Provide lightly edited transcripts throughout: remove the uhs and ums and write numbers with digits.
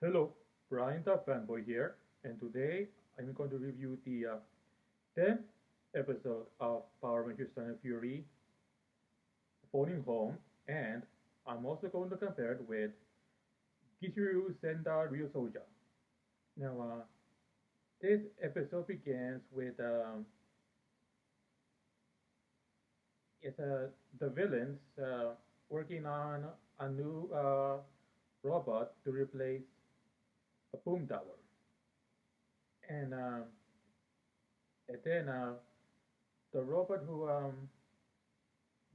Hello, Brian the Fanboy here, and today I'm going to review the 10th episode of Power Rangers Son of Fury, Phoning Home, and I'm also going to compare it with Kishiryu Sentai Ryusoulger. Now, this episode begins with it's, the villains working on a new robot to replace a boom tower, and and then the robot who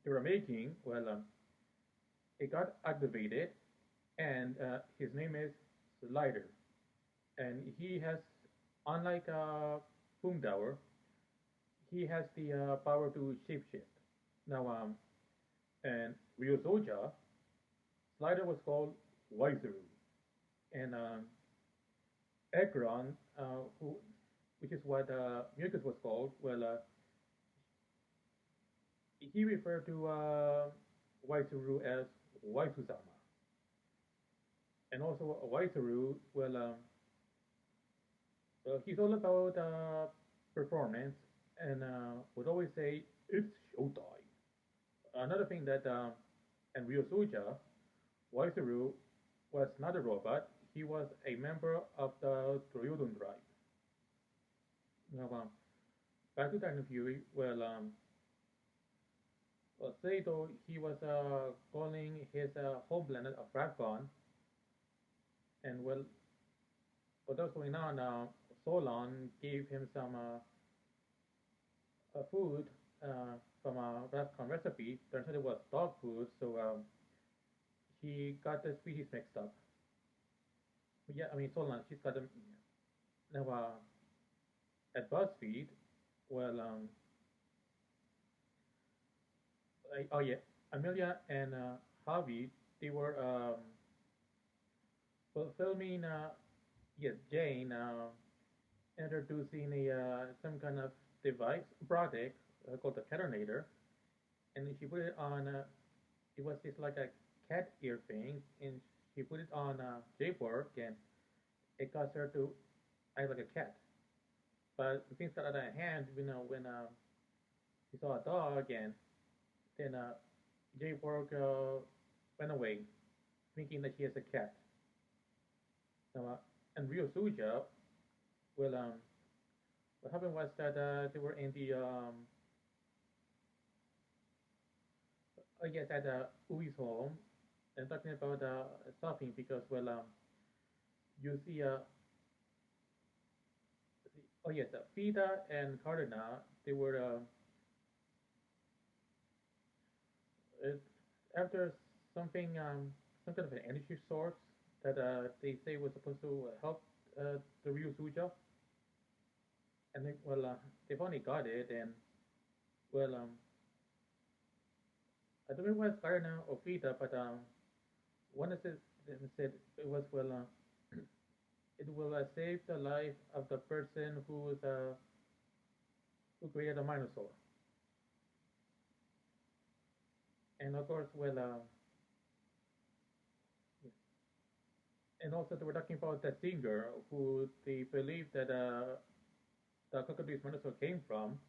they were making, well, it got activated, and his name is Slider, and he has, unlike Boomtower, he has the power to shapeshift. Now, and Ryusoja, Slider was called Wiseru, and Ekron, who, which is what Mucus was called, well, he referred to Waisuru as Waisuzama. And also Waisuru, well, he's all about performance and would always say, it's showtime. Another thing that, and Ryosuja, Waisuru was not a robot, he was a member of the Toryodon tribe. Now, back to Dino Fury, Saito, he was calling his home planet of Rafcon, and what was going on, Solon gave him some food from a Rafcon recipe. Turns out it was dog food, so he got the species mixed up. But yeah, I mean, Solon, she's got them. Now, at BuzzFeed, well, oh yeah, Amelia and Javi, they were filming, yes, Jane introducing some kind of device, product called the Catonator, and she put it on, it was just like a cat ear thing, and she put it on J-Borg, and it caused her to act like a cat. But things got out of hand, when she saw a dog, and then J-Borg went away, thinking that she is a cat. Now, and Rio Suja, well, what happened was that they were in the, I guess, at Ui's home, and talking about stopping because, you see, oh yes, Fida and Cardina, they were, after something, some kind of an energy source that they say was supposed to help the Ryu Suja, and they finally got it, and well, I don't remember if it was Cardina or Fida, but one of them said it was, it will save the life of the person who created a Minosaur. And of course, and also they were talking about the singer who they believe that the Crocodile's Minosaur came from,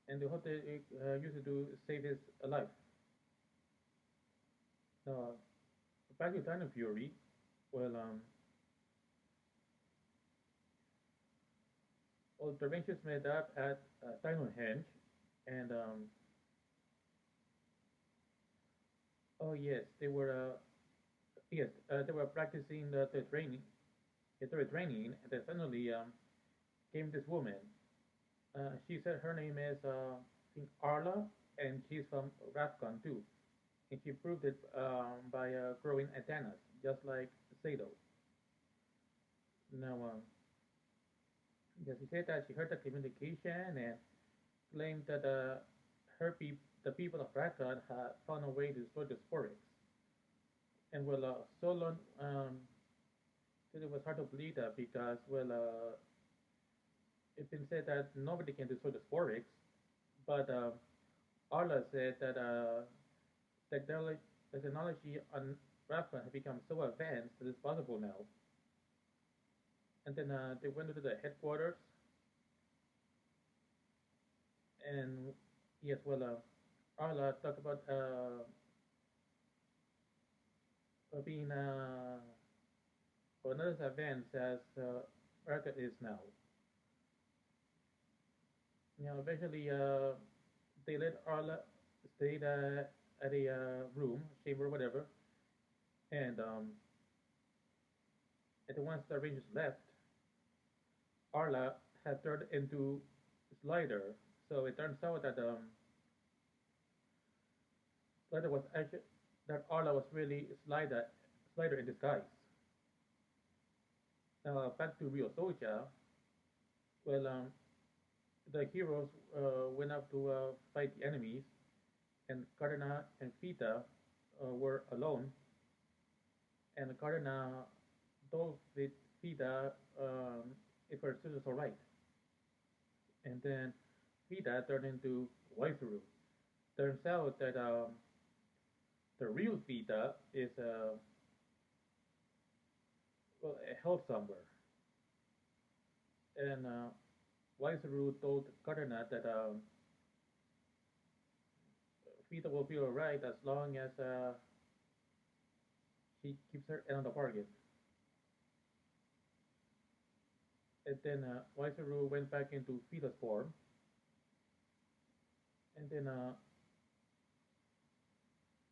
and they hope they use it to save his life. Now, back to Dino Fury, well, all the Rangers met up at Dino Henge, and oh yes, they were practicing the training. Yes, they were training, and then suddenly came this woman. She said her name is I think Arla, and she's from Rafcon too. And she proved it by growing antennas, just like Sato. Now, yes, she said that she heard the communication and claimed that the people of Rafcon had found a way to destroy the Sporix. And Solon said it was hard to believe that because, it's been said that nobody can destroy the Sporix, but Arla said that technology, the technology on Rafcon had become become so advanced that it's possible now. And then they went to the headquarters, and yes, well, Arla talked about being well, not as advanced as America is now. You know, eventually they let Arla stay at a room, chamber, whatever, and and then once the Rangers left, Arla had turned into Slider. So it turns out that Slider was actually that Arla was really Slider in disguise. Now back to Ryusoja. Well, the heroes went out to fight the enemies, and Karna and Fita were alone. And Karna told Fita if her sister's alright. And then Fita turned into Waisuru. Turns out that the real Fita is well, held somewhere. And Waisuru told Karna that Fita will be alright as long as she keeps her end on the bargain. And then Waisuru went back into Fita's form. And then,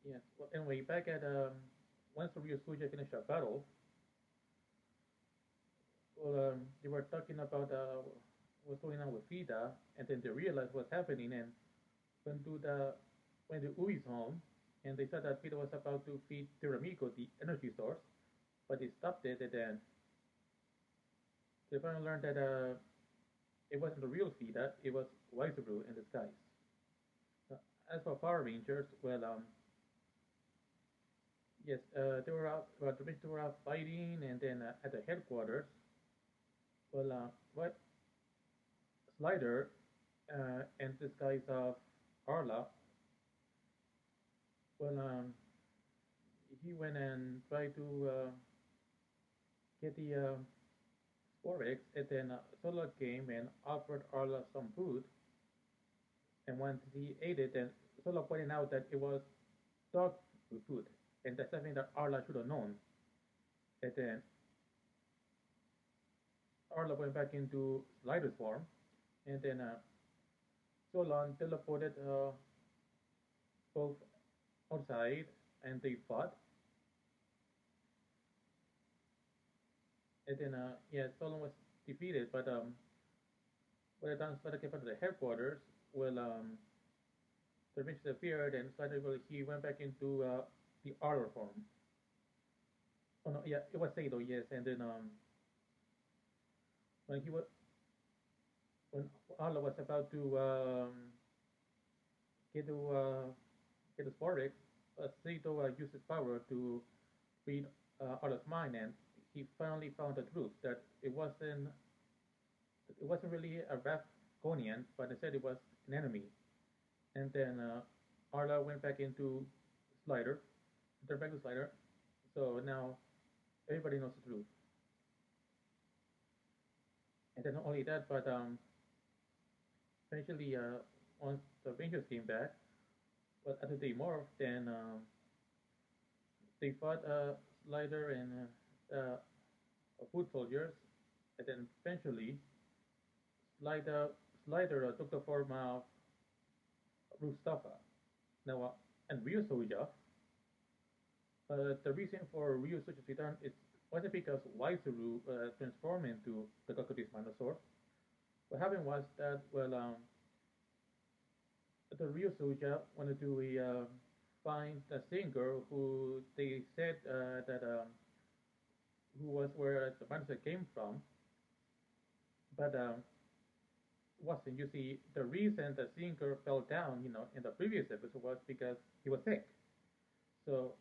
yes, well, anyway, back at, once the Ryusuja finished a battle, well, they were talking about what's going on with Fita, and then they realized what's happening, and went to the went to Ui's home, and they said that Fita was about to feed Tiramigo, the energy source, but they stopped it, and then they finally learned that it wasn't the real Fita, it was Waisuru in disguise. Uh, as for Power Rangers, well, yes, they were out, well, they were out fighting, and then at the headquarters, well, what Slider and this guy's Arla, well, he went and tried to get the Sporex, and then Sola came and offered Arla some food, and once he ate it, then Sola pointed out that it was dog food, and that's something that Arla should have known. And then Arla went back into Slider's form, and then Solon teleported both outside, and they fought. And then, yeah, Solon was defeated, but when the time Slider came back to the headquarters, well, the Rangers appeared, and Slider, well, he went back into the Arla form. Oh no, yeah, it was Sado, yes, and then when he was when Arla was about to get to get the Sporex, Sato used his power to read Arla's mind, and he finally found the truth that it wasn't really a Ravkonian, but instead it was an enemy. And then Arla went back into Slider, turned back to Slider. So now everybody knows the truth. And then not only that, but eventually once the Rangers came back, but after they morphed, then they fought Slider and foot soldiers, and then eventually Slider took the form of Mustafa. Now, and Ryusoja, the reason for Ryusoja's return is wasn't because Waizuru transformed into the Gakudi's Minosaur. What happened was that, well, the Ryusoja wanted to find a singer who they said that who was where the Minosaur came from, but wasn't. You see, the reason the singer fell down, in the previous episode was because he was sick. So,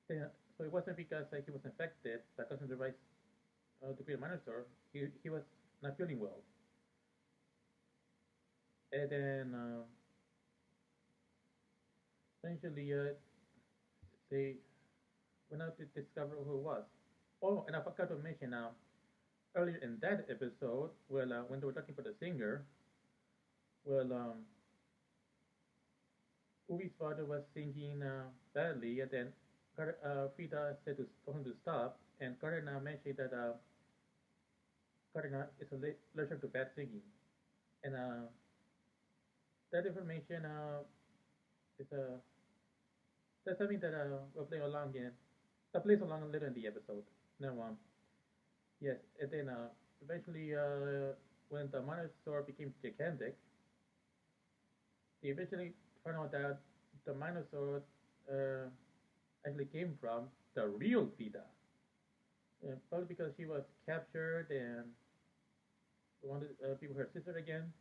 so it wasn't because he was infected by causing the rise to be a minotaur. He was not feeling well, and then essentially they went out to discover who it was. Oh, and I forgot to mention earlier in that episode, well, when they were looking for the singer, well, Ubi's father was singing badly, and then Frida said to told him to stop, and Karina mentioned that Karina is allergic to bad singing, and that information is that's something that we'll play along in that plays along later in the episode. Now, yes, and then eventually, when the Minosaur became gigantic, they eventually found out that the Minosaur uh, actually came from the real Vita. Probably because she was captured and wanted to be with her sister again.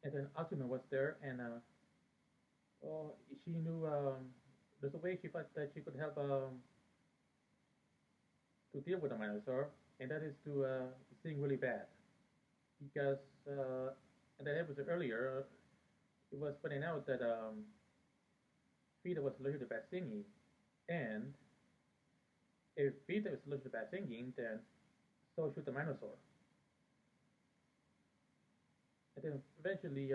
And then Asuna was there, and oh, she knew there's a way she thought that she could help to deal with the Minosaur, and that is to sing really bad. Because in that episode earlier, it was pointing out that Vita was allergic to bad singing, and if Vita is allergic to bad singing, then so should the Minosaur. And then eventually,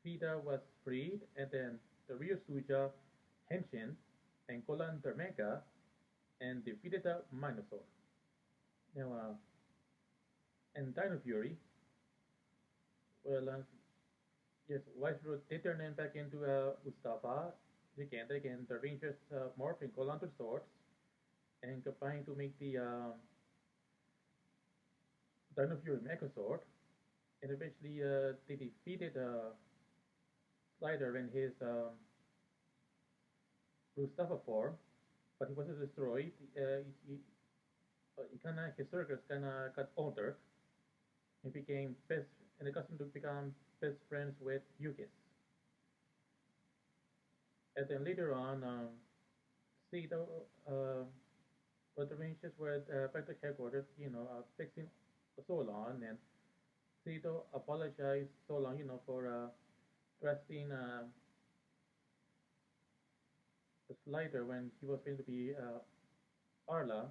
Vita was freed, and then the Ryusoja henshin and Golan Dermega and defeated the Minosaur. Now, and Dino Fury, well, yes, White did turn him back into Mustafa, gigantic, and the Rangers morphed and Golan to swords and combined to make the Dino Fury Megazord. And eventually, they defeated Slider in his Mustafa form, but he wasn't destroyed. He kind of his circus kind of got older. He became best and accustomed to become best friends with Yukis. And then later on, Sato, but the Rangers were back to headquarters, fixing Solon, and Sato apologized Solon, for trusting the Slider when he was going to be Arla,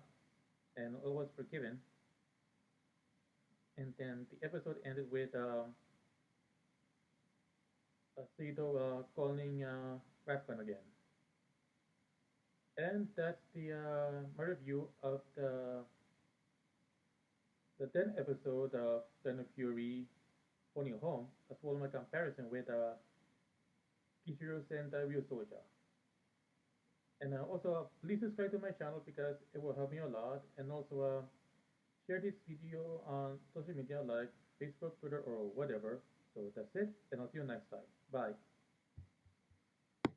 and all was forgiven. And then the episode ended with Sato calling Rafkan again. And that's my review of the 10th episode of Den of Fury Phoning Home, as well as my comparison with Kishiryu Sentai Ryusoulger. And also, please subscribe to my channel because it will help me a lot. And also, share this video on social media like Facebook, Twitter, or whatever. So that's it, and I'll see you next time. Bye.